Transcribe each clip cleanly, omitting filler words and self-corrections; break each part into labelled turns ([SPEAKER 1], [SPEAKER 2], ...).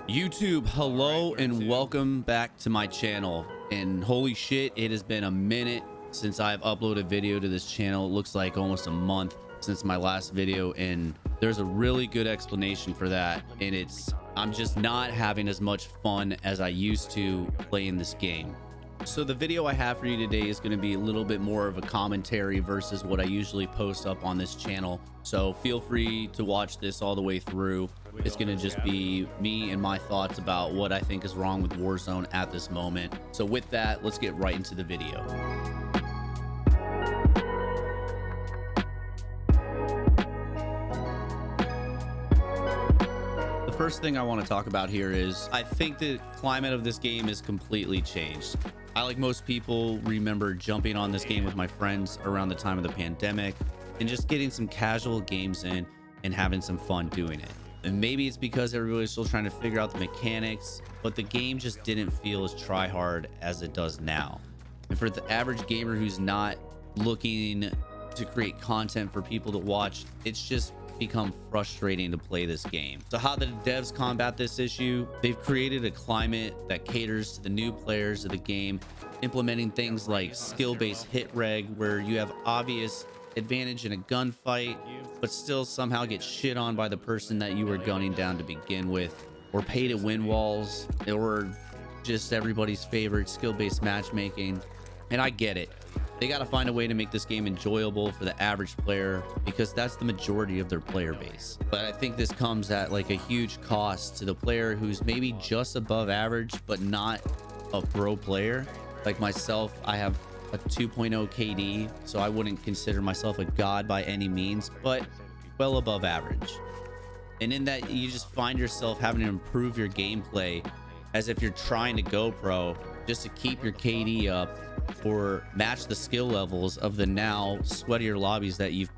[SPEAKER 1] YouTube, hello and welcome back to my channel. And holy shit, it has been a minute since I've uploaded video to this channel. It looks like almost a month since my last video, and there's a really good explanation for that, and it's I'm just not having as much fun as I used to playing this game. So the video I have for you today is going to be a little bit more of a commentary versus what I usually post up on this channel. So feel free to watch this all the way through. It's going to just be me and my thoughts about what I think is wrong with Warzone at this moment. So with that, let's get right into the video. The first thing I want to talk about here is I think the climate of this game is completely changed. I, like most people, remember jumping on this game with my friends around the time of the pandemic and just getting some casual games in and having some fun doing it. And maybe it's because everybody's still trying to figure out the mechanics, but the game just didn't feel as try hard as it does now. And for the average gamer who's not looking to create content for people to watch, it's just become frustrating to play this game. So how the devs combat this issue? They've created a climate that caters to the new players of the game, implementing things like skill-based hit reg, where you have obvious advantage in a gunfight but still somehow get shit on by the person that you were gunning down to begin with, or pay to win walls, or just everybody's favorite skill-based matchmaking. And I get it, they got to find a way to make this game enjoyable for the average player, because that's the majority of their player base. But I think this comes at like a huge cost to the player who's maybe just above average but not a pro player. Like myself, I have a 2.0 KD, so I wouldn't consider myself a god by any means, but well above average. And in that, you just find yourself having to improve your gameplay as if you're trying to go pro just to keep your KD up or match the skill levels of the now sweatier lobbies that you've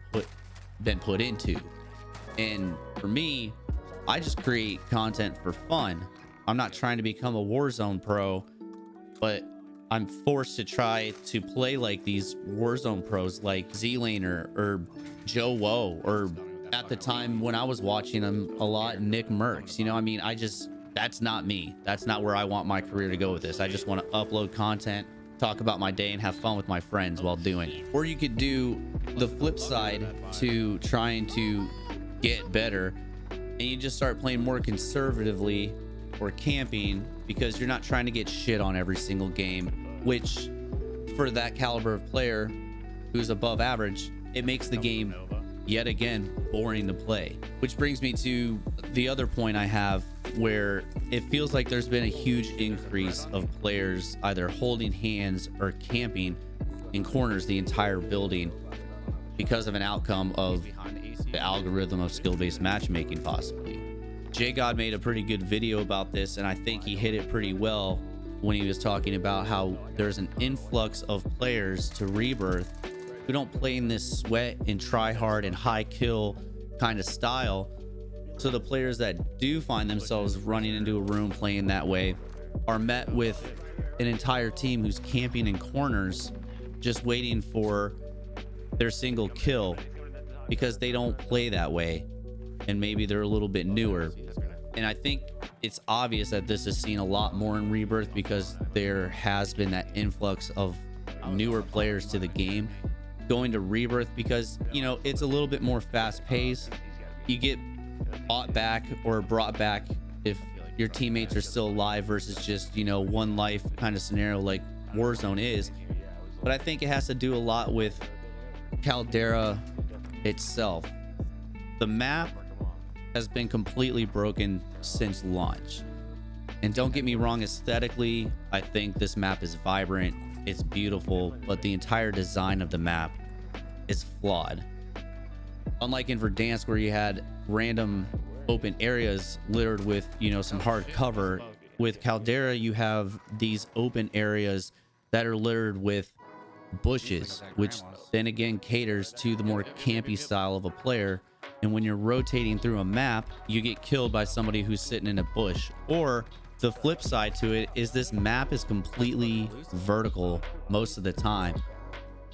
[SPEAKER 1] been put into. And for me, I just create content for fun. I'm not trying to become a Warzone pro, but I'm forced to try to play like these Warzone pros like Z-Laner or Joe Woe, or at the time when I was watching them a lot, Nick Merckx. You know, I mean, that's not me. That's not where I want my career to go with this. I just want to upload content, talk about my day, and have fun with my friends while doing it. Or you could do the flip side to trying to get better, and you just start playing more conservatively or camping, because you're not trying to get shit on every single game, which for that caliber of player who's above average, it makes the game yet again boring to play. Which brings me to the other point I have, where it feels like there's been a huge increase of players either holding hands or camping in corners the entire building because of an outcome of the algorithm of skill-based matchmaking, possibly. JGod made a pretty good video about this, and I think he hit it pretty well when he was talking about how there's an influx of players to Rebirth who don't play in this sweat and try hard and high kill kind of style. So the players that do find themselves running into a room playing that way are met with an entire team who's camping in corners just waiting for their single kill, because they don't play that way and maybe they're a little bit newer. And I think it's obvious that this is seen a lot more in Rebirth, because there has been that influx of newer players to the game going to Rebirth, because, you know, it's a little bit more fast paced. You get bought back or brought back if your teammates are still alive, versus just, you know, one life kind of scenario like Warzone is. But I think it has to do a lot with Caldera itself. The map has been completely broken since launch, and don't get me wrong, aesthetically I think this map is vibrant, it's beautiful, but the entire design of the map is flawed. Unlike in Verdansk, where you had random open areas littered with, you know, some hard cover, with Caldera you have these open areas that are littered with bushes, which then again caters to the more campy style of a player. And when you're rotating through a map, you get killed by somebody who's sitting in a bush. Or the flip side to it is this map is completely vertical most of the time,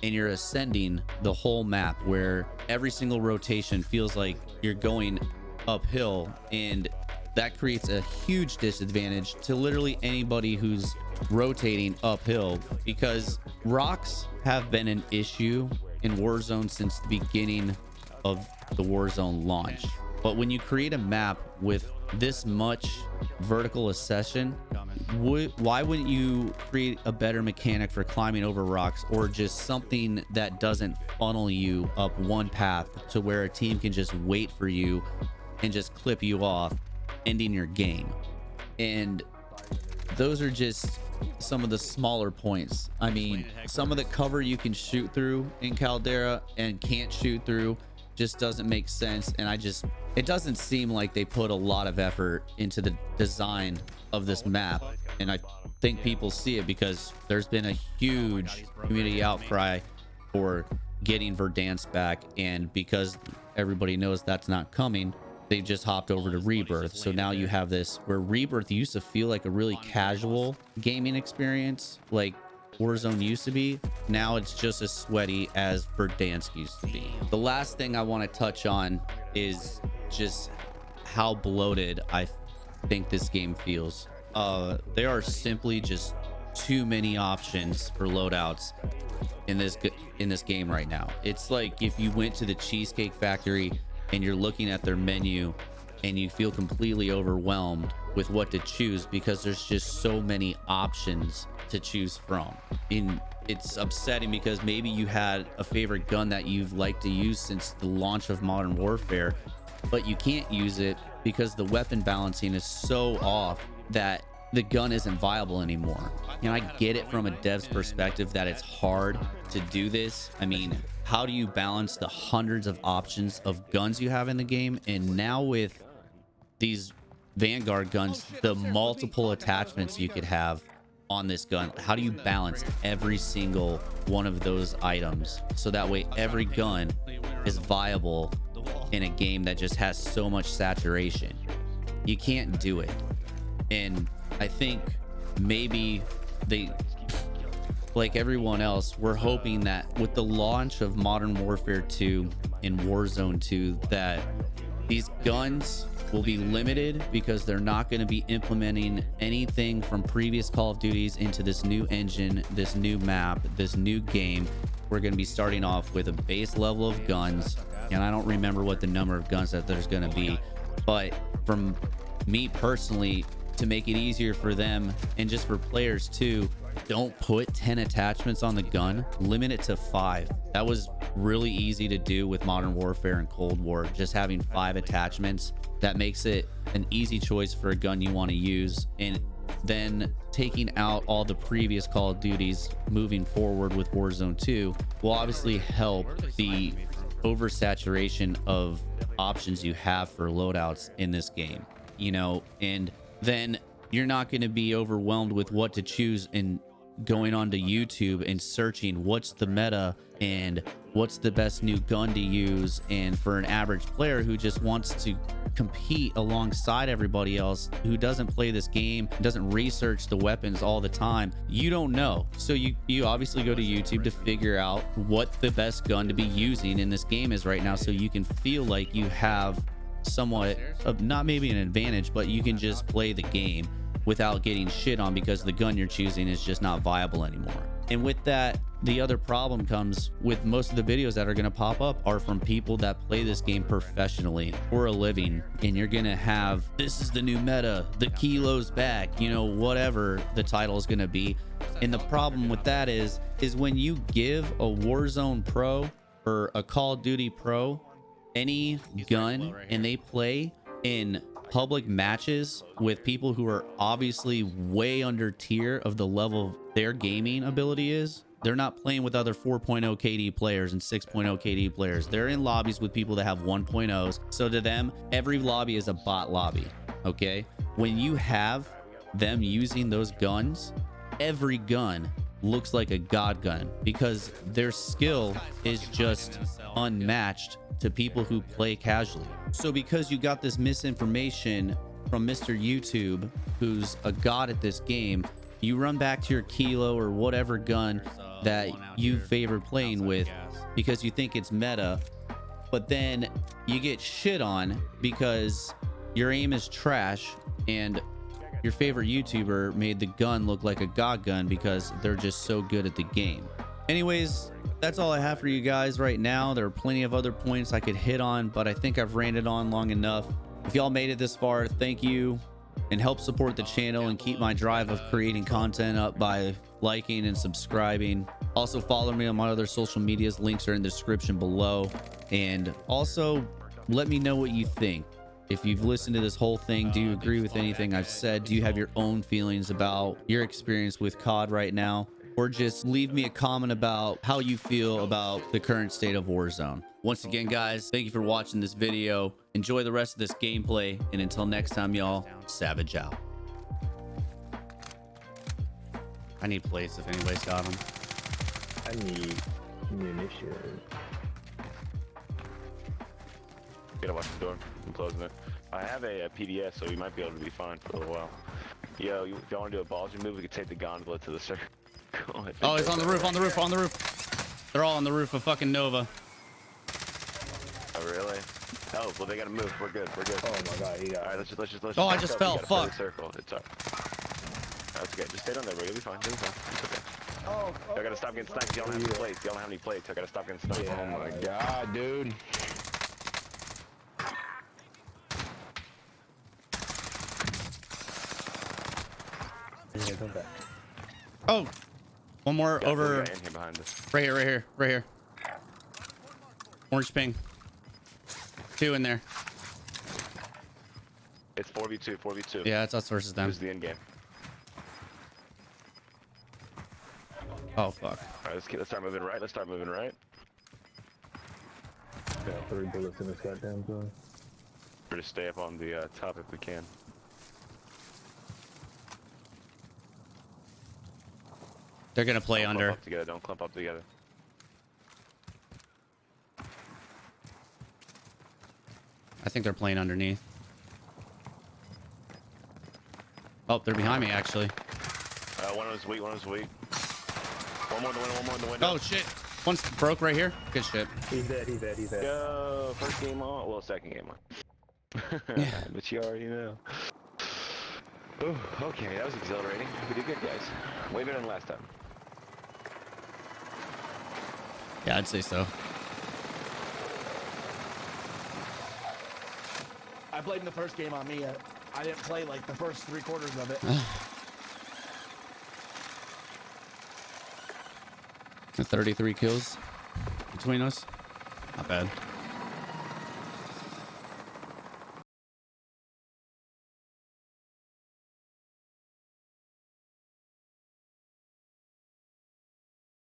[SPEAKER 1] and you're ascending the whole map, where every single rotation feels like you're going uphill, and that creates a huge disadvantage to literally anybody who's rotating uphill, because rocks have been an issue in Warzone since the beginning of the Warzone launch. But when you create a map with this much vertical accession, why wouldn't you create a better mechanic for climbing over rocks, or just something that doesn't funnel you up one path to where a team can just wait for you and just clip you off, ending your game? And those are just some of the smaller points. I mean, some of the cover you can shoot through in Caldera and can't shoot through just doesn't make sense. And it doesn't seem like they put a lot of effort into the design of this map. And I think people see it because there's been a huge community outcry for getting Verdansk back, and because everybody knows that's not coming, they've just hopped over to Rebirth. So now you have this where Rebirth used to feel like a really casual gaming experience, like Warzone used to be. Now it's just as sweaty as Verdansk used to be. The last thing I want to touch on is just how bloated I think this game feels. There are simply just too many options for loadouts in this game right now. It's like if you went to the Cheesecake Factory and you're looking at their menu and you feel completely overwhelmed with what to choose, because there's just so many options to choose from. And it's upsetting because maybe you had a favorite gun that you've liked to use since the launch of Modern Warfare, but you can't use it because the weapon balancing is so off that the gun isn't viable anymore. And I get it from a dev's perspective that it's hard to do this. I mean, how do you balance the hundreds of options of guns you have in the game? And now with these Vanguard guns, the multiple attachments you could have on this gun, how do you balance every single one of those items so that way every gun is viable in a game that just has so much saturation? You can't do it. And I think maybe they, like everyone else, we're hoping that with the launch of Modern Warfare 2 and Warzone 2 that these guns will be limited, because they're not going to be implementing anything from previous Call of Duties into this new engine, this new map, this new game. We're going to be starting off with a base level of guns, and I don't remember what the number of guns that there's going to be, but from me personally, to make it easier for them and just for players too, don't put 10 attachments on the gun, limit it to 5. That was really easy to do with Modern Warfare and Cold War, just having 5 attachments. That makes it an easy choice for a gun you want to use. And then taking out all the previous Call of Duties moving forward with Warzone 2 will obviously help the oversaturation of options you have for loadouts in this game, you know. And then you're not going to be overwhelmed with what to choose and going onto YouTube and searching what's the meta and what's the best new gun to use. And for an average player who just wants to compete alongside everybody else, who doesn't play this game, doesn't research the weapons all the time, you don't know. So you obviously go to YouTube to figure out what the best gun to be using in this game is right now, so you can feel like you have somewhat of, not maybe an advantage, but you can just play the game without getting shit on because the gun you're choosing is just not viable anymore. And with that, the other problem comes with most of the videos that are going to pop up are from people that play this game professionally for a living, and you're going to have, this is the new meta, the kilo's back, you know, whatever the title is going to be. And the problem with that is when you give a Warzone pro or a Call of Duty pro any gun and they play in public matches with people who are obviously way under tier of the level their gaming ability is, they're not playing with other 4.0 KD players and 6.0 KD players. They're in lobbies with people that have 1.0s. So to them, every lobby is a bot lobby. Okay, when you have them using those guns, every gun looks like a god gun because their skill is just unmatched to people who play casually. So because you got this misinformation from Mr. YouTube, who's a god at this game, you run back to your kilo or whatever gun that you favor playing with because you think it's meta, but then you get shit on because your aim is trash and your favorite YouTuber made the gun look like a god gun because they're just so good at the game. Anyways, that's all I have for you guys right now. There are plenty of other points I could hit on, but I think I've ranted on long enough. If y'all made it this far, thank you, and help support the channel and keep my drive of creating content up by liking and subscribing. Also follow me on my other social medias. Links are in the description below. And also let me know what you think. If you've listened to this whole thing, do you agree with anything I've said? Do you have your own feelings about your experience with COD right now? Or just leave me a comment about how you feel about the current state of Warzone. Once again, guys, thank you for watching this video. Enjoy the rest of this gameplay. And until next time, y'all, Savage out. I need plates if anybody's got them.
[SPEAKER 2] I need munitions.
[SPEAKER 3] Gotta watch the door. I'm closing it. I have a PDS, so we might be able to be fine for a little while. Yo, if y'all want to do a ballsy move, we could take the gondola to the circle.
[SPEAKER 1] Oh, it's on the roof, on the roof, on the roof. They're all on the roof of fucking Nova.
[SPEAKER 3] Oh, really? Oh, well, they gotta move. We're good. We're good.
[SPEAKER 2] Oh my god, he got.
[SPEAKER 3] All right, let's just.
[SPEAKER 1] Oh, I just fell. Fuck.
[SPEAKER 3] Circle. It's all right. That's okay. Just stay down there, bro. You'll be fine. You'll be fine. It's okay. I gotta stop getting sniped. Y'all don't have any plates. Y'all don't have any plates. I gotta stop getting sniped.
[SPEAKER 2] Yeah.
[SPEAKER 3] Oh my god, dude.
[SPEAKER 2] Yeah, come back.
[SPEAKER 1] Oh, one more
[SPEAKER 3] Yeah,
[SPEAKER 1] over.
[SPEAKER 3] in here behind us.
[SPEAKER 1] Right here, right here, right here. Orange ping. 2 in there.
[SPEAKER 3] It's 4v2. 4v2.
[SPEAKER 1] Yeah, it's us versus them.
[SPEAKER 3] This is the end game.
[SPEAKER 1] Oh, fuck.
[SPEAKER 3] All right, let's start moving right. Let's start moving right.
[SPEAKER 2] Got 3 bullets in this goddamn gun.
[SPEAKER 3] We're to stay up on the top if we can.
[SPEAKER 1] They're gonna play
[SPEAKER 3] Don't
[SPEAKER 1] under.
[SPEAKER 3] Clump up together. Don't clump up together.
[SPEAKER 1] I think they're playing underneath. Oh, they're behind me, actually.
[SPEAKER 3] One was weak. One was weak. One more in the window. One more in the window.
[SPEAKER 1] Oh, shit. One's broke right here. Good shit.
[SPEAKER 2] He's dead, he's dead, he's dead.
[SPEAKER 3] Yo, first game on. Well, second game on.
[SPEAKER 1] Yeah.
[SPEAKER 3] But you already know. Ooh, okay, that was exhilarating. We did good, guys. Way better than last time.
[SPEAKER 1] Yeah, I'd say so.
[SPEAKER 4] I played in the first game on me. I didn't play like the first 3 quarters of it.
[SPEAKER 1] The 33 kills between us. Not bad.